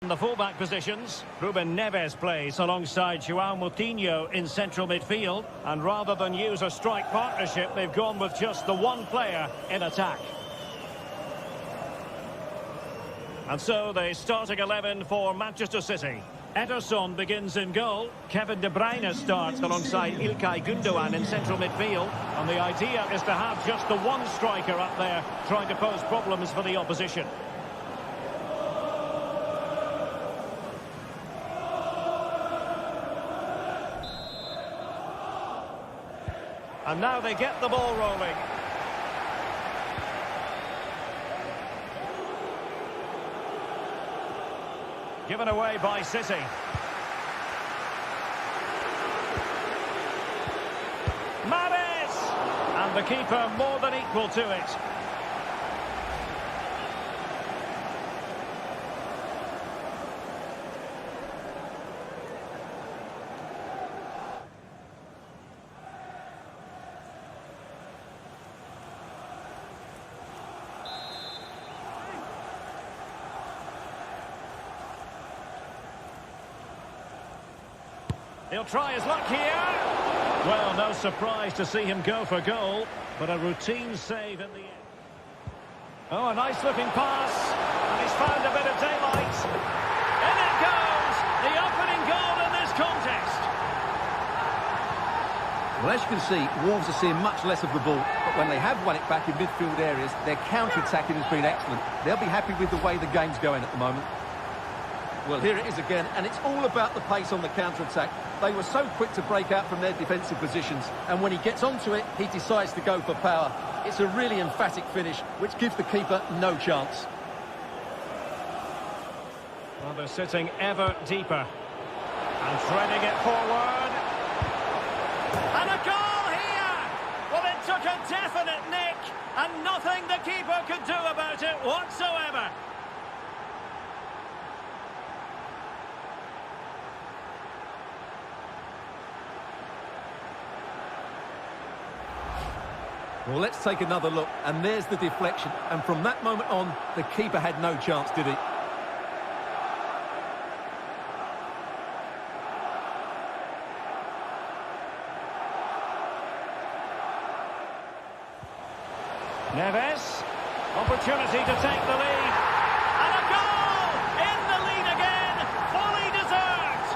The fullback positions, Ruben Neves plays alongside João Moutinho in central midfield, and rather than use a strike partnership, they've gone with just the one player in attack. And so the starting 11 for Manchester City. Ederson begins in goal. Kevin De Bruyne starts alongside İlkay Gündoğan in central midfield, and the idea is to have just the one striker up there trying to pose problems for the opposition. And now they get the ball rolling. Given away by City. Mahrez! And the keeper more than equal to it. He'll try his luck here. Well, no surprise to see him go for goal, but a routine save in the end. Oh, a nice-looking pass, and he's found a bit of daylight. In it goes, the opening goal in this contest. Well, as you can see, Wolves are seeing much less of the ball, but when they have won it back in midfield areas, their counter-attacking has been excellent. They'll be happy with the way the game's going at the moment. Well, here it is again, and it's all about the pace on the counter-attack. They were so quick to break out from their defensive positions, and when he gets onto it, he decides to go for power. It's a really emphatic finish, which gives the keeper no chance. Well, they're sitting ever deeper. And threading it forward. And a goal here! Well, it took a definite nick, and nothing the keeper could do about it whatsoever. Well, let's take another look, and there's the deflection. And from that moment on, the keeper had no chance, did he? Neves, opportunity to take the lead. And a goal! In the lead again, fully deserved.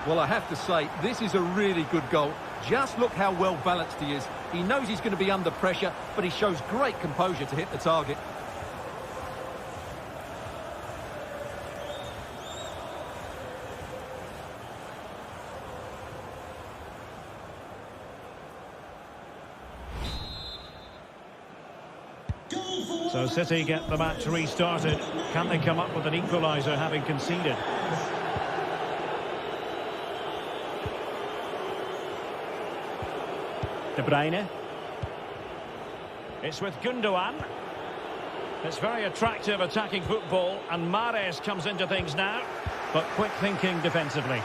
Well, I have to say, this is a really good goal. Just look how well balanced he is. He knows he's going to be under pressure, but he shows great composure to hit the target. So City get the match restarted. Can they come up with an equaliser having conceded? De Bruyne. It's with Gündoğan. It's very attractive attacking football, and Mahrez comes into things now, but quick thinking defensively.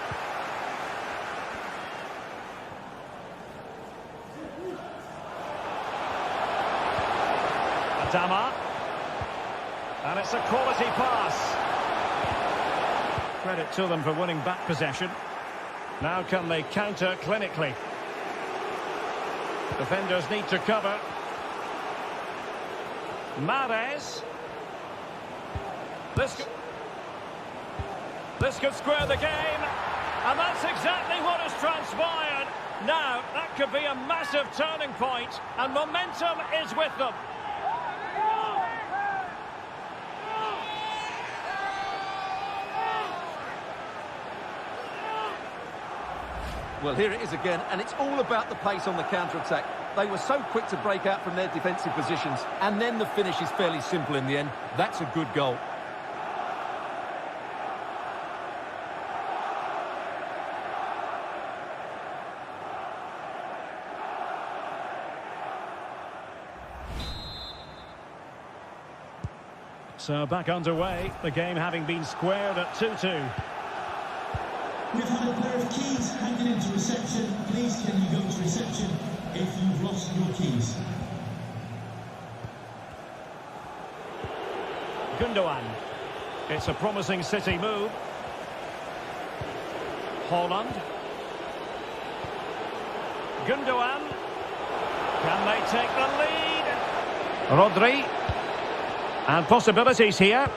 Adama. And it's a quality pass. Credit to them for winning back possession. Now can they counter clinically? Defenders need to cover. Mahrez. This could square the game. And that's exactly what has transpired. Now, that could be a massive turning point, and momentum is with them. Well, here it is again, and it's all about the pace on the counter-attack. They were so quick to break out from their defensive positions, and then the finish is fairly simple in the end. That's a good goal. So back underway, the game having been squared at 2-2. We've had a pair of keys handed into reception. Please, can you go to Attention, if you've lost your keys. Gundogan. It's a promising City move. Haaland. Gundogan. Can they take the lead? Rodri. And possibilities here.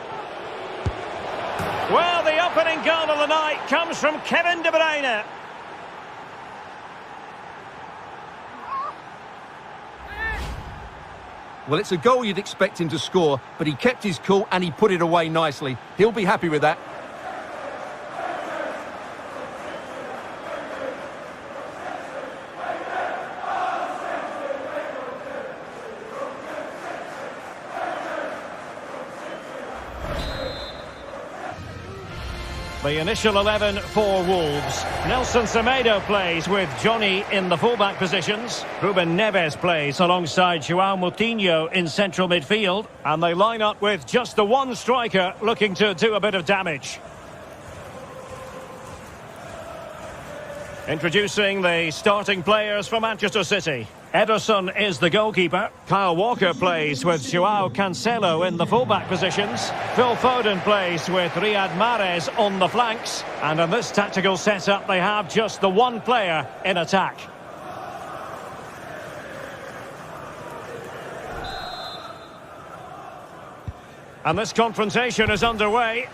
Well, the opening goal of the night comes from Kevin De Bruyne. Well, it's a goal you'd expect him to score, but he kept his cool and he put it away nicely. He'll be happy with that. The initial 11 for Wolves. Nelson Semedo plays with Johnny in the fullback positions. Ruben Neves plays alongside João Moutinho in central midfield. And they line up with just the one striker looking to do a bit of damage. Introducing the starting players for Manchester City. Ederson is the goalkeeper. Kyle Walker plays with João Cancelo in the fullback positions. Phil Foden plays with Riyad Mahrez on the flanks. And in this tactical setup, they have just the one player in attack. And this confrontation is underway.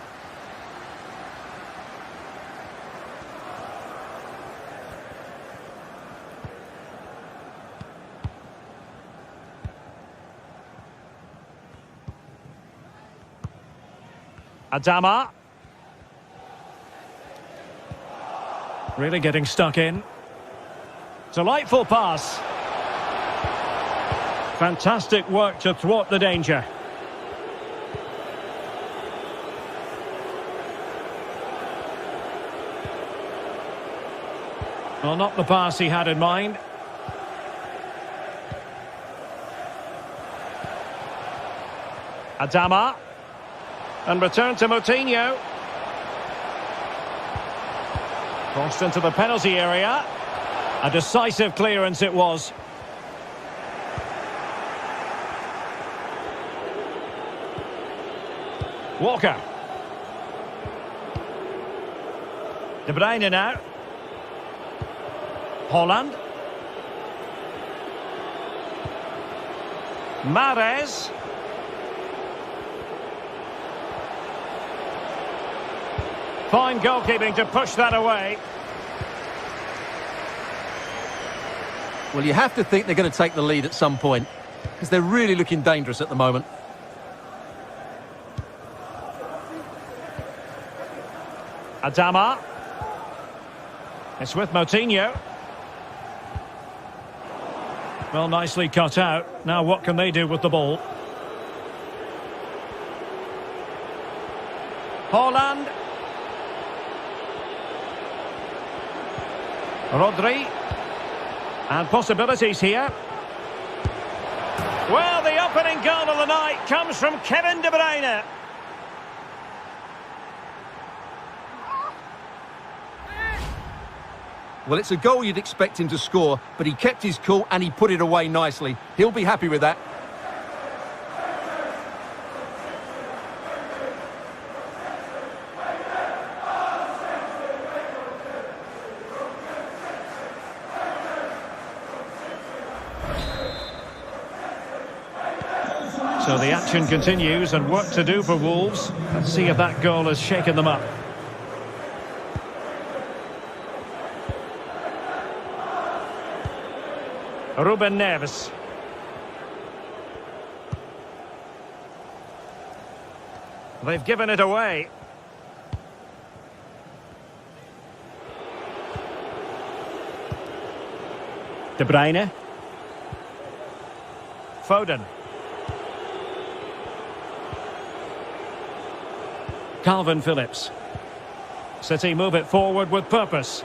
Adama. Really getting stuck in. Delightful pass. Fantastic work to thwart the danger. Well, not the pass he had in mind. Adama. And return to Moutinho. Crossed into the penalty area. A decisive clearance it was. Walker. De Bruyne now. Haaland. Mahrez. Fine goalkeeping to push that away. Well, you have to think they're going to take the lead at some point, because they're really looking dangerous at the moment. Adama. It's with Moutinho. Well, nicely cut out. Now what can they do with the ball? Haaland. Rodri. And possibilities here. Well, the opening goal of the night comes from Kevin De Bruyne. Well, it's a goal you'd expect him to score, but he kept his cool and he put it away nicely. He'll be happy with that. So the action continues and work to do for Wolves. Let's see if that goal has shaken them up. Ruben Neves. They've given it away. De Bruyne. Foden. Calvin Phillips. City move it forward with purpose.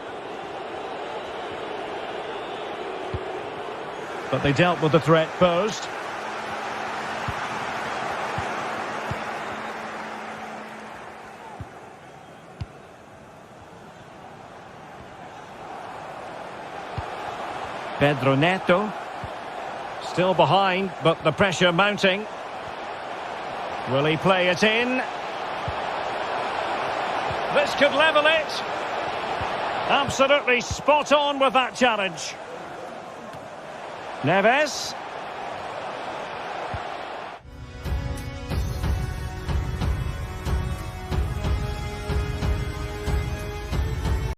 But they dealt with the threat posed. Pedro Neto. Still behind, but the pressure mounting. Will he play it in? This could level it. Absolutely spot on with that challenge. Neves.